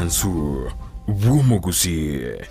Kansu Wumogusi.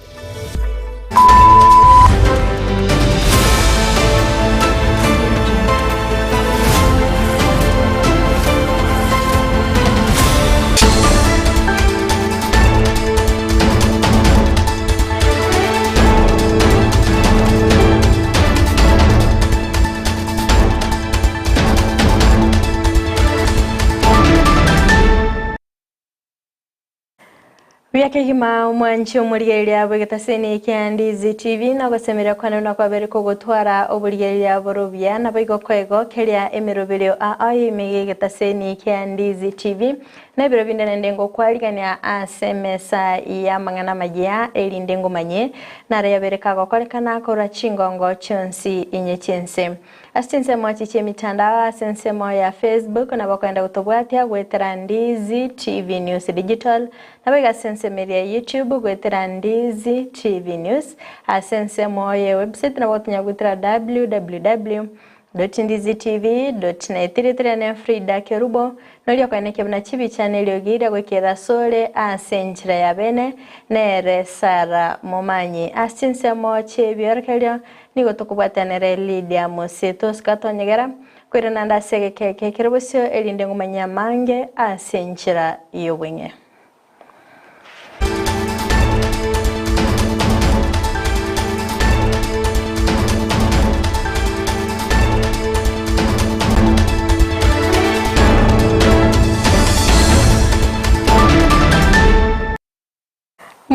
Wiyake hima mwanchi umurigeria bwegetaseni Ndizi TV na gusemera kwanona kwa bere kugutwara uburigeria borobia na baigo kwego keria emirobero ai megetaseni Ndizi TV na biro bindana ndengo kwaligania asemesa ya mangana magia elindengo manye na ya bere kago kolekana kora chingongo chonsi inyechense astense mwachiche mitandao asense ya Facebook na bakwenda gutobwatia gwetera Ndizi TV News Digital na bega sense media YouTube gwetera Ndizi TV News asense ya website na botunya gwetera www.ndizitv.net Frida Kerubo nolio kwaneke buna chibi channel yogira gwekera sole asenchira ya bene nere Sara Momanyi asense che byorkelyo nigo tukubwatanere Lydia Moseto skatonyegera kwirana ndasege keke kiribusyo elinde ngumanya mange asenchira yobwenye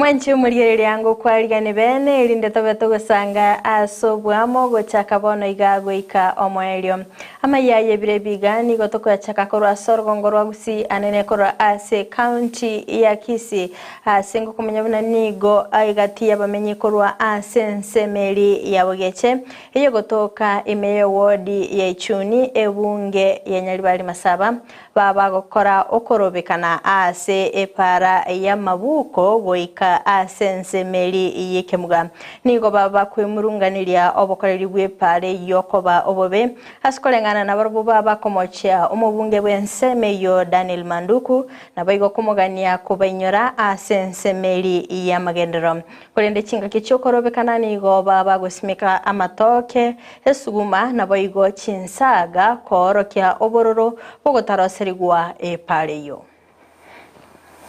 Mwanchi umurigereria yangu kwaligane bene elinde tobeto gusanga asobwamo gochaka bono igagwika omwelio ama yaye birebigani gotoko yachaka korwa sorgongorwa gusi anene korwa ase county ya Kisii asengo kumanyabuna nigo aigati yabamenyi korwa asensemeri ya Bugeche iyo gotoka imeyo wodi ya Ichuni ebunge ya Nyaribali Masaba baba gokora okorobekana ase epara ya mabuko goika asensemeri yekemuga nigo baba kwemurunganiria obokoreri bwepare yokoba obobe asikolengana na barubu baba komochia umubunge bwensemeyo Daniel Manduku na baigo kumugania kubainyora asensemeri ya magendero kolende chinga kichokorobekana nigo baba gosimika amatoke esuguma na baigo chinsaga korokia obororo bogotaroserigwa epare yo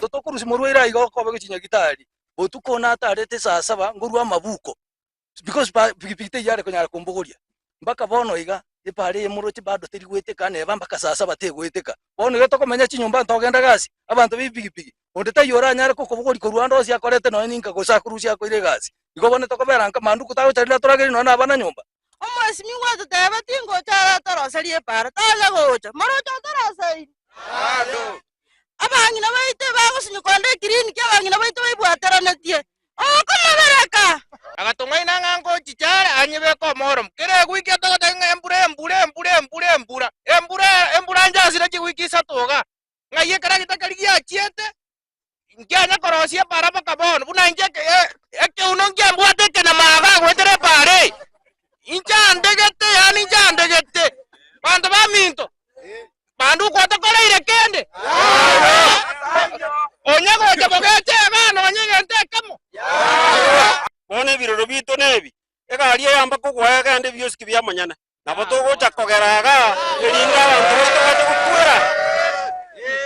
totokurusi murwira igo kobe guchinya gitari botuko na tarete saa 7 ngurwa mabuko because pikipiki yare konyara kumbuguria mbaka bono iga ipare murochi bado tiri gweteka ne bamba saa 7 te gweteka bono geto komenya chinyumba ntogenda gasi abantu bipikipiki ondeta yora nyare kokobugori korwando cia korete no ninka gosakurucia koire gasi igo bone tokobera nka mandu kutago tarira turageri no na bana nyumba omwesi mingwa tuteba tingo chara toroserie para tala gocha morocha torosei alo abangina baite bagusinyukonde clinic abangina baite baibwateranetie okomabereka agatungaina ngango chichara anyibe ko morom kire gwike togotenga embura njasira chiwiki satoga ngaye kara gitakarigia chiete nganya korosia para bakabon buna njeke eke unongia mbwateke na maga gwetere pare injandegete yani injandegete bantu baminto bandu kwata kola irekende onyago jabogeche bana onyege ntekamo bone biroro bito nebi egari yamba kugwa gande byoski byamanyana nabo togocha kogeraga eringa abantu batoka kukwera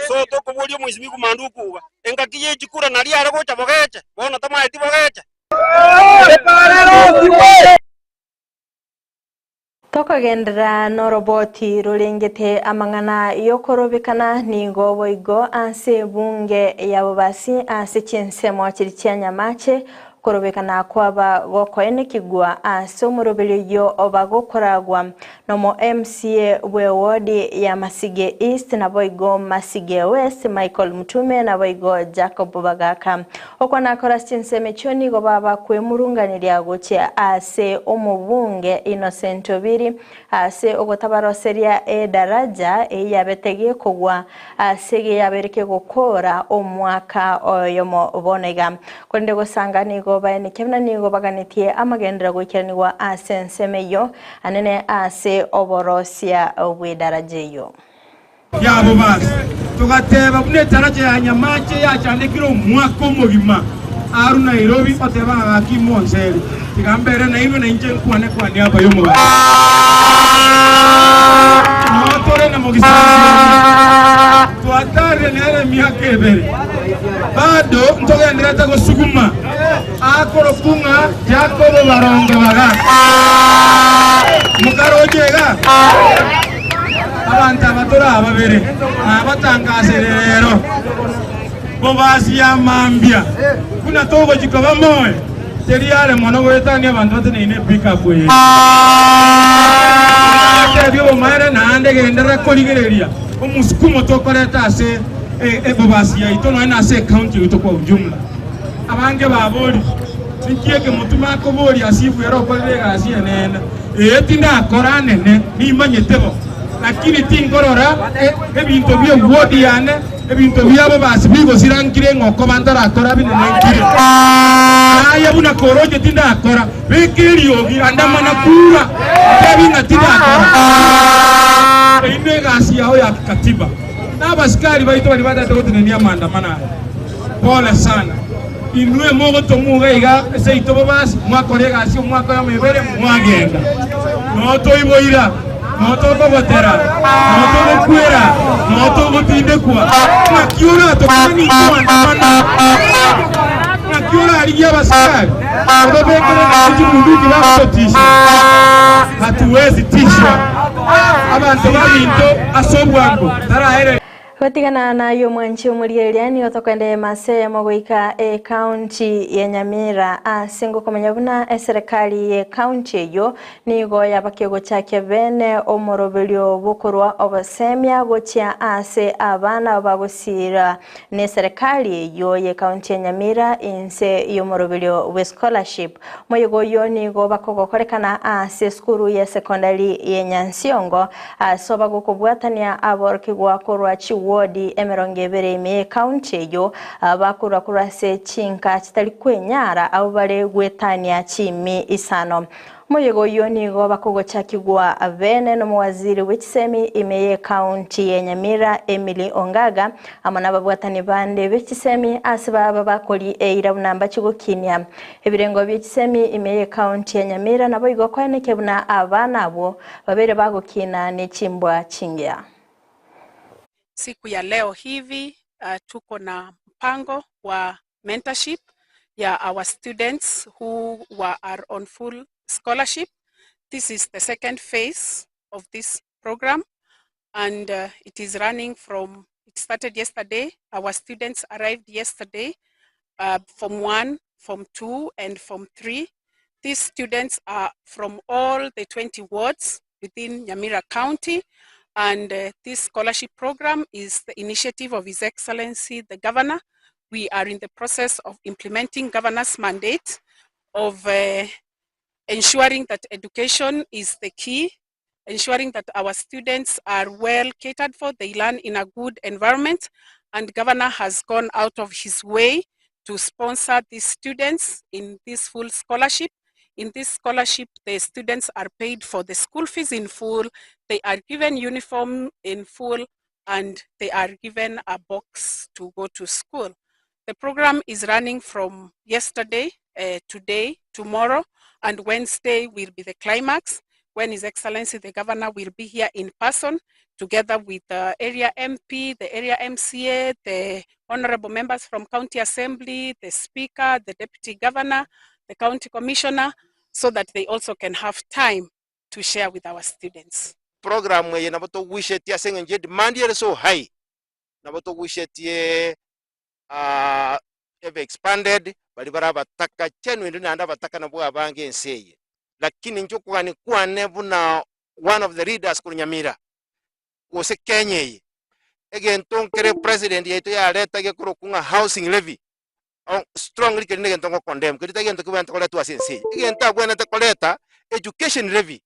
so tokobuli omwisi kumandu kuba engakiye chikura nali ara gocha bogeche bona tamaiti bogeche tokagendera noroboti rulengete amangana yokorobekana nigo boigo ase bunge ya Bobasi ase chinsemo chirichia nyamache korobekana kwaba gokoene kigwa ase omurobelyo obagokoragwa nomo MCA we wodi ya Masige East na boigo Masige West Michael Mutume na boigo Jacob Bagaka okwana kora chinseme choni go baba kwemurunganiria goche ase omubunge Innocent Obiri ase ogotabaroseria daraja yabetege kugwa ase yabereke gukora omwaka oyomo bonega konde gosanga nigo baene kemna nigo baganitie amagendera gukiraniwa asensemeyo anene ase oborosia obwe daraja yo ya Bobasi tugateba bune taraje ya nyamache ya chandikiro mwako mugima aru Nairobi oteba gaki Monseri tigambere na iwe na inje kwane kwani hapa yo muba motore na mugisanga tuatare nere miaka ebere bado ntogendera tago suguma akoro kunga Jacobo Barongo baga mukarojega abantu abatora ababere abatangase rero bo basi ya mambia kuna togo jikoba moyo teriale mono wetani abantu batene ine pick up we tebyo mare na ande gendera koligereria umusukumo tokoreta ase bo basi ya itono ina ase county utoko ujumla abange babori nikieke mutuma ko bori asifu yero kolega asienena etinda akorane ne ni manyetebo lakini tingorora ebintu bye wodi yane ebintu byabo basibigo sirangire ngoko bandara akora bine nenkire aya buna koroje tinda akora bekiri ogi andamana kura tebinga tinda akora ine gasi yao ya katiba na basikari baito bali bada tote ne maandamana pole sana inue mogo tomuga iga seito babas mwakorega asi mwako ya mebere mwagenda no toiboira moto botera moto kuera moto botinde kwa makiura tokani kwandamana makiura aligia basikari robekele na kujimunduki bakotisha hatuwezi tisha abantu babinto asobwango tarahere Gotigana na yo mwanchi umurieliani otokwende mase mogoika county ya Nyamira asingo komenya buna serikali ye county yo nigo yabakigo chake bene omorobelio bukorwa obasemya gochia ase abana bagosira ne serikali yo ye county ya Nyamira inse yo morobelio we scholarship moyigo yo nigo bakogo korekana ase skuru ya secondary ye Nyansiongo asoba gukobwatania aborkigwa korwa chi wodi emerongevere me county yo bakura kurase chinka kitali kwenyara au bale gwetania chimi isano moyego yonigo bakogocha kigwa avene no mwaziri w'ikisemi imeye county ya Nyamira Emily Ongaga amana babwatani bande b'ikisemi asibaba bakoli eira bunamba kigokinya ebirengo by'ikisemi imeye county ya Nyamira nabo igokwaneke buna abana abo babere bagokina ne chimbwa chingya. Siku ya leo hivi tuko na mpango wa mentorship ya our students who are on full scholarship. This is the second phase of this program and it is running from, it started yesterday. Our students arrived yesterday, Form 1, Form 2 and Form 3. These students are from all the 20 wards within Nyamira County. And this scholarship program is the initiative of His Excellency, the Governor. We are in the process of implementing Governor's mandate of ensuring that education is the key, ensuring that our students are well catered for, they learn in a good environment, and Governor has gone out of his way to sponsor these students in this full scholarship. In this scholarship, the students are paid for the school fees in full, they are given uniform in full, and they are given a box to go to school. The program is running from yesterday, today, tomorrow, and Wednesday will be the climax, when His Excellency the Governor will be here in person, together with the area MP, the area MCA, the honorable members from County Assembly, the Speaker, the Deputy Governor, the County Commissioner, so that they also can have time to share with our students. Program ye naboto wishetia sengenje demand ye so high. Naboto wishetie have expanded bali bara bataka chenu ndio anda bataka na bwa bange enseye. Lakini njoko ni kwa nebu na one of the leaders ku Nyamira. Ko se Kenya. Again tonkere president yeto ya leta ge kurokunga housing levy. Strongly kene ntongo condemn kiti tagento kubanta koleta wasense igenta bwana ta koleta education levy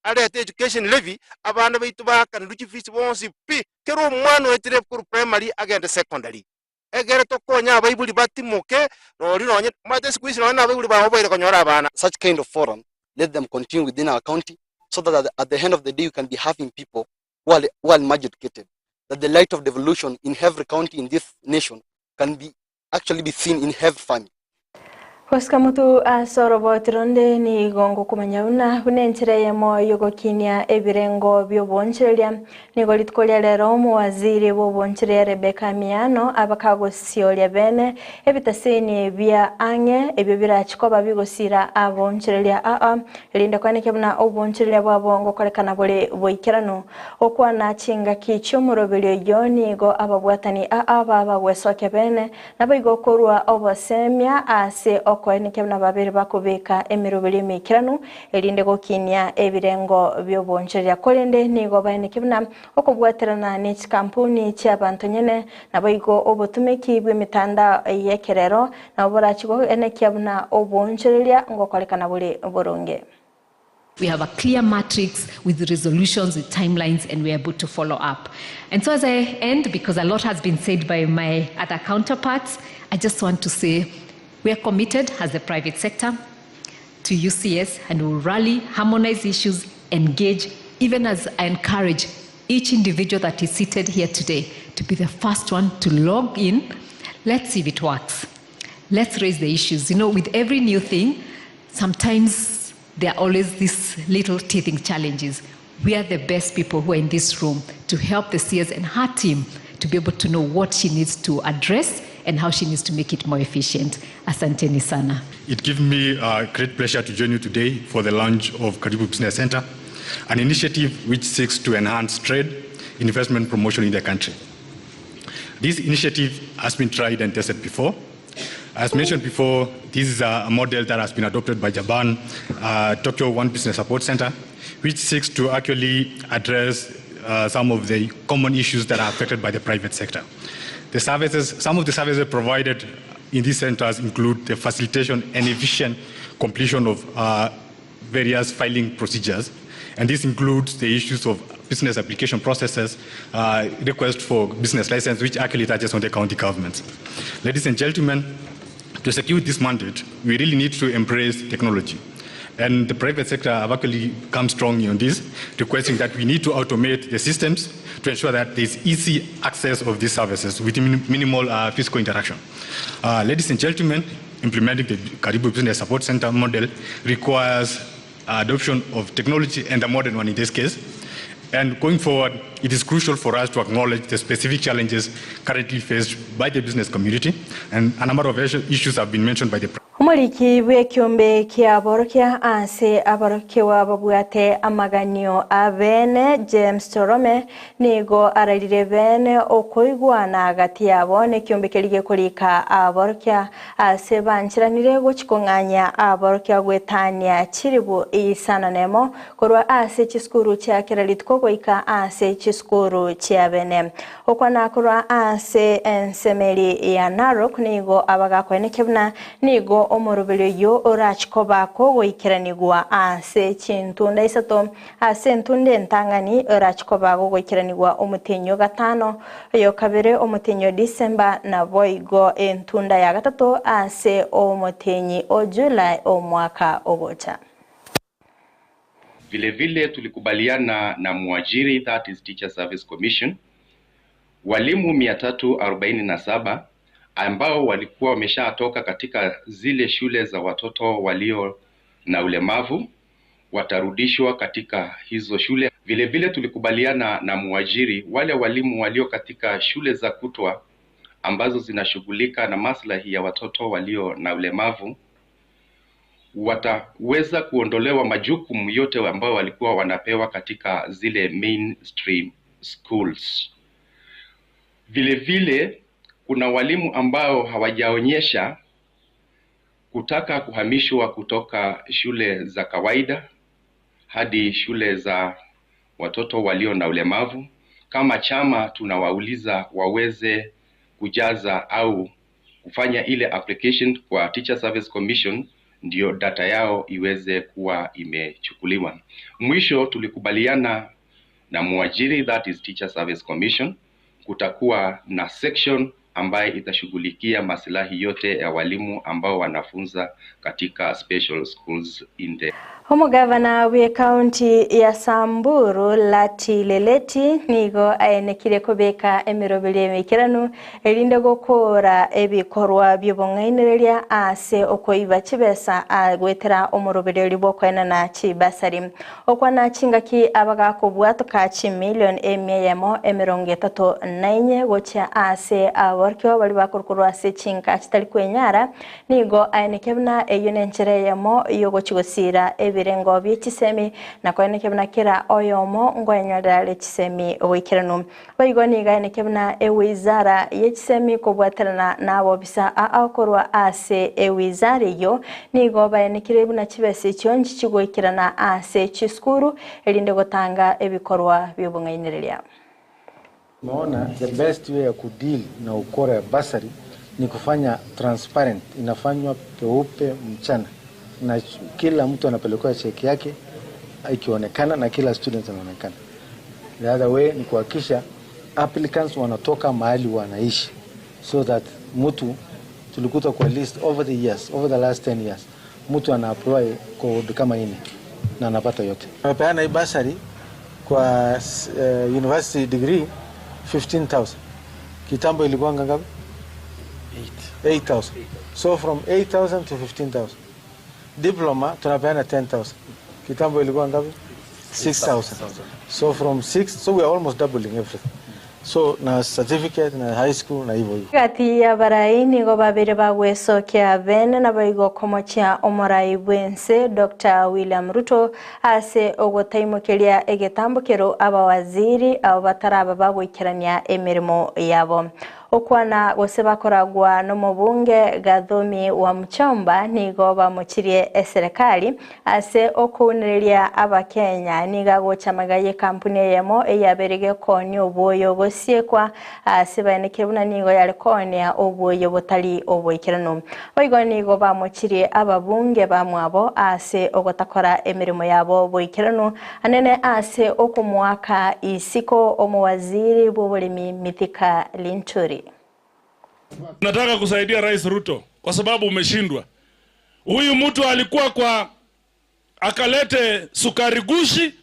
aleta education levy abana baitu baka nduchi fees bonsi pi kero mwana etire ku primary agenda secondary egere to konya abaibuli batimuke no rinonye mate squeeze no na abaibuli ba hobaire konyora abana. Such kind of forum, let them continue within our county so that at the end of the day you can be having people who are much educated. that the light of devolution in every county in this nation can actually be seen in every family. Huska mutu asorobo tironde ni gongo kumanyauna hunenchire yemo yugo kinia ebirengo byoboncheria ni golitkolia lero mu waziri woboncheria Rebecca Miano abakago siolia bene ebitaseni bya ange ebyo birachikoba bigosira aboncheria linda kwani kebuna oboncheria bwabongo kolekana bole boikirano okwana chinga kicho murobelyo yoni go ababwatani baba wesoke bene nabigo korwa obosemia ase kwani kebna babiri bakubika emirubiri mikirano elinde gokinia ebirengo byoboncheria kolende nigo bayine kebna okubwaterana ni kampuni cy'abantu nyene nabayigo obutumiki bw'imitanda yekerero naburachigo ene kebna oboncheria ngo kolekana buri boronge. We have a clear matrix with resolutions, with timelines, and we're able to follow up. And so as I end, because a lot has been said by my other counterparts, I just want to say we are committed as the private sector to UCS and will rally, harmonize issues, engage, even as I encourage each individual that is seated here today to be the first one to log in. Let's see if it works. Let's raise the issues. You know, with every new thing, sometimes there are always these little teething challenges. We are the best people who are in this room to help the CS and her team to be able to know what she needs to address and how she needs to make it more efficient. Asanteni sana. It gives me great pleasure to join you today for the launch of Karibu Business Center, an initiative which seeks to enhance trade, investment promotion in the country. This initiative has been tried and tested before. As mentioned before, this is a model that has been adopted by Japan, Tokyo One Business Support Center, which seeks to actually address some of the common issues that are affected by the private sector. The services, some of the services provided in these centers include the facilitation and efficient completion of various filing procedures. And this includes the issues of business application processes, request for business license, which actually touches on the county governments. Ladies and gentlemen, to execute this mandate, we really need to embrace technology. And the private sector have actually come strongly on this, requesting that we need to automate the systems to ensure that there's easy access of these services with minimal physical interaction. Ladies and gentlemen, implementing the Karibu Business Support Center model requires adoption of technology, and the modern one in this case. And going forward, it is crucial for us to acknowledge the specific challenges currently faced by the business community, and a number of issues have been mentioned by the Umuliki bw'ekyombe kya borokya anse aborokewa babwate amaganyo abene James Torome nigo ararire bene okoigwana hagati yabo n'ekyombe kelige kulika aborokya ase banchiranire gukikonganya aborokya gwetania kiribu isana nemo korwa ase chiskuru kya kiralitko goika ase chiskuru kya bene okwana korwa ase ensemeri ya Narok nigo abagakwene kebna nigo omorobelyo yo orachikoba ko goikiranigwa ase chintunda isato ase ntunde ntangani orachikoba go goikiranigwa omutenyo gatano yo kabere omutenyo December na boigo entunda ya gatatu ase omutenyi o July omwaka ogocha. Vile vile tulikubaliana na muajiri, that is Teacher Service Commission, walimu 347 ambao walikuwa wameshatoka katika zile shule za watoto walio na ulemavu watarudishwa katika hizo shule. Vile vile tulikubaliana na muajiri wale walimu walio katika shule za kutwa ambazo zinashughulika na maslahi ya watoto walio na ulemavu wataweza kuondolewa majukumu yote ambao walikuwa wanapewa katika zile mainstream schools. Vile vile kuna walimu ambao hawajaonyesha kutaka kuhamishwa kutoka shule za kawaida hadi shule za watoto walio na ulemavu. Kama chama tunawauliza waweze kujaza au kufanya ile application kwa Teacher Service Commission ndio data yao iweze kuwa imechukuliwa. Mwisho tulikubaliana na muajiri, that is Teacher Service Commission, kutakuwa na section ambaye itashughulikia maslahi yote ya walimu ambao wanafunza katika special schools in the Omugavana we county ya Samburu Lati Leleti nigo ayenekire kubeka emirobiri emikiranu erinde gukora ebikorwa by'obungainereria ase okoiba kibesa agwetera omurobiri libokwana na kibasari okwana chingaki abagakobwato ka million emyemo emirongo 39 gocha ase aborkyo bali bakorkorwa ase chinka kitali kwenyara nigo ayenekebna eyonenchire yamo yogochigosira birengo by'ekisemi nakonekebna kira oyomo ngwenyora lekisemi owikiranu bayigoni gayenekebna ewizara y'ekisemi kobwaterana nabo bisa akorwa ase ewizara yo nigo bayenekire buna kibese cyonji kigwikirana ase chiskuru elinde gotanga ebikorwa by'obungainereria. Maona the best way ya kudeal na ukora ya basari ni kufanya transparent, inafanywa peupe mchana na kila mtu anapelekwa cheki yake ikionekana na kila student anaonekana. The other way ni kuhakikisha applicants wanatoka mahali wanaishi so that mtu tulikuta kwa list over the last 10 years mtu ana apply kwa kama nini na anapata yote. Tunapeana hii basari kwa university degree 15,000. Kitambo ilikuwa ngapi? 8,000. So from 8,000 to 15,000. Diploma tunapeana 10,000. Kitambo ilikuwa ngapi? 6,000. So from 6, so we are almost doubling everything. So na certificate na high school na hivyo hivyo. Kati ya baraini go babere bagweso kya bene na bayigo komochia omorai bwense Dr. William Ruto ase ogotaimokelia egetambukero abawaziri abo bataraba bagwikirania emirimo yabo. Okwana gose bakoragwa no mubunge Gathomi wa Muchomba nigo bamuchirie eserikali ase okunereria abakenya niga gochamagaye kampuni yemo eyaberege konyo oboyo gosiekwa ase banekebuna nigo yale konya oboyo botali oboikirano oigo nigo bamuchirie ababunge bamwabo ase ogotakora emirimo yabo boikirano anene ase okumwaka isiko omuwaziri bw'oburimi Mithika Linturi. Nataka kusaidia Rais Ruto kwa sababu umeshindwa. Huyu mtu alikuwa kwa akalete sukari gushi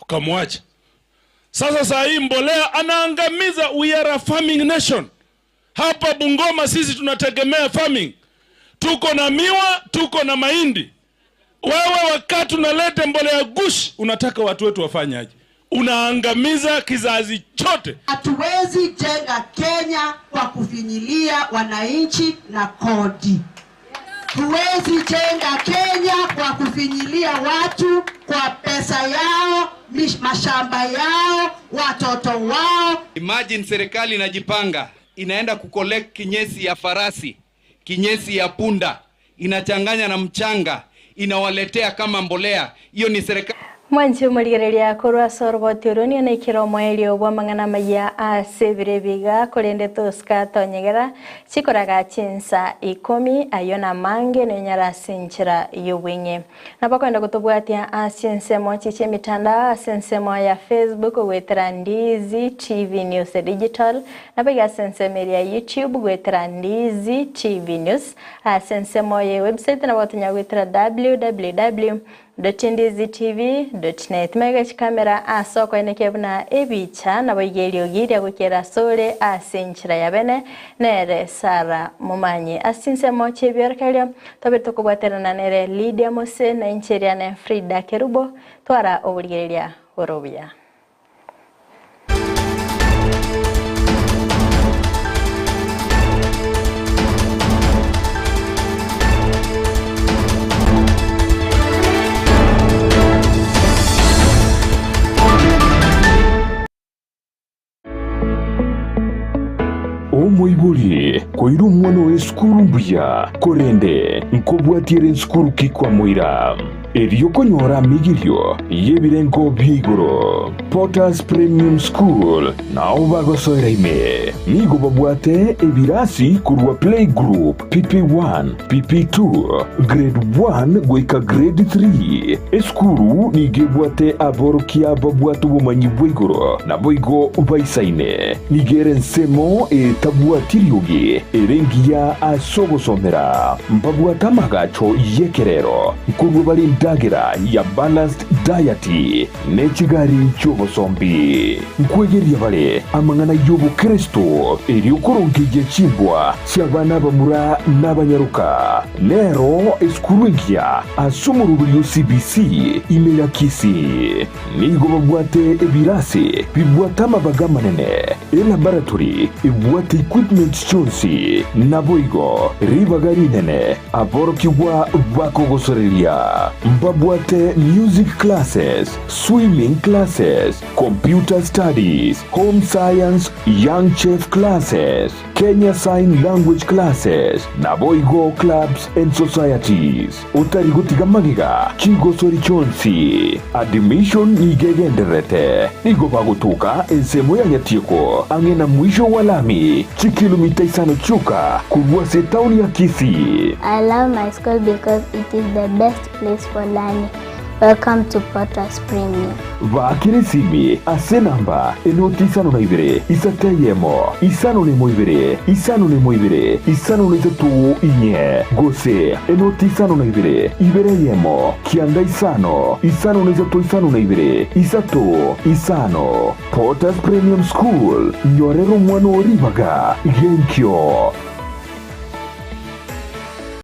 ukamwacha. Sasa saa hii mbolea anaangamiza. We are a farming nation. Hapa Bungoma sisi tunategemea farming. Tuko na miwa, tuko na mahindi. Wewe wakati unaleta mbolea gushi unataka watu wetu wafanyaje? Unaangamiza kizazi chote. Hatuwezi jenga Kenya kwa kufinyilia wananchi na kodi. Huwezi jenga Kenya kwa kufinyilia watu kwa pesa yao, mashamba yao, watoto wao. Imagine serikali inajipanga, inaenda kukolect kinyesi ya farasi, kinyesi ya punda, inachanganya na mchanga, inawaletea kama mbolea. Hiyo ni serikali. Mwanji umurigereria korwa soroboti uruni na ikiro mweli obwa mangana maya ase birebiga kurende toska tonyegera chikoraga chinsa 10 ayona mange nenyara sinchira yobwinge nabakwenda kutubwatia asinsemo chiche mitandao asinsemo ya Facebook gwetera Ndizi TV News Digital nabaga asinsemo ya YouTube gwetera Ndizi TV News asinsemo ya website nabatunya gwetera www.ndizitv.net mega kamera asoko enekebuna ebicha nabayigelio giria gukera sole asinchira yabene nere Sara Mumanyi asinsemo chebyorkalyo tobeto kubwaterana nere Lydia Mose na incheriane Frida Kerubo twara obuligeria orobya. Omoibuli koiru mwana we skuru mbuya korende nkobwatire skuru kikwa moira eriyo konyora migirio yebirengo bigoro Porters Premium School na obagosoira ime nigo babwate ebirasi kurwa playgroup PP1 PP2 grade 1 gweka grade 3 eskuru nigebwate aborokia babwatu bumanyi bwigoro na boigo baisaine nigeren semo tabwatirioge erengia asogosomera mbabwata magacho yekerero nkurwo bari ndagira ya balanced diet n'ekigari cy'obusombi nkwegeria bari amangana y'obukristo eryokorongeye chimbwa cy'abana bamura n'abanyaruka lero eskurungia asumurubyo CBC imera kisi nigo babwate ebirasi bibwata mabaga manene elaboratory ibwate equipment chonsi naboigo ribagari nene aborokigwa bakogosoreria mbabwate music classes, swimming classes, computer studies, home science, young chef classes, Kenya Sign Language classes, naboigo clubs and societies. Utarigutiga magiga chigosori chonsi. Admission nigegenderete nigo bagutuka ensemo ya nyatiko angena mwisho walami chikilomita isano chuka kubwase tauni ya Kisii. I love my school because it is the best place for learning. Welcome to Potters Premium. Vakirisimi asenamba enoti isano na ibere isatayemo isano ne moibere isano ne moibere isano ne zatu inye gose enoti isano na ibere yemo kianda isano ne zatu isano na ibere isato isano. Potters Premium School nyorero mwana oribaga genkyo.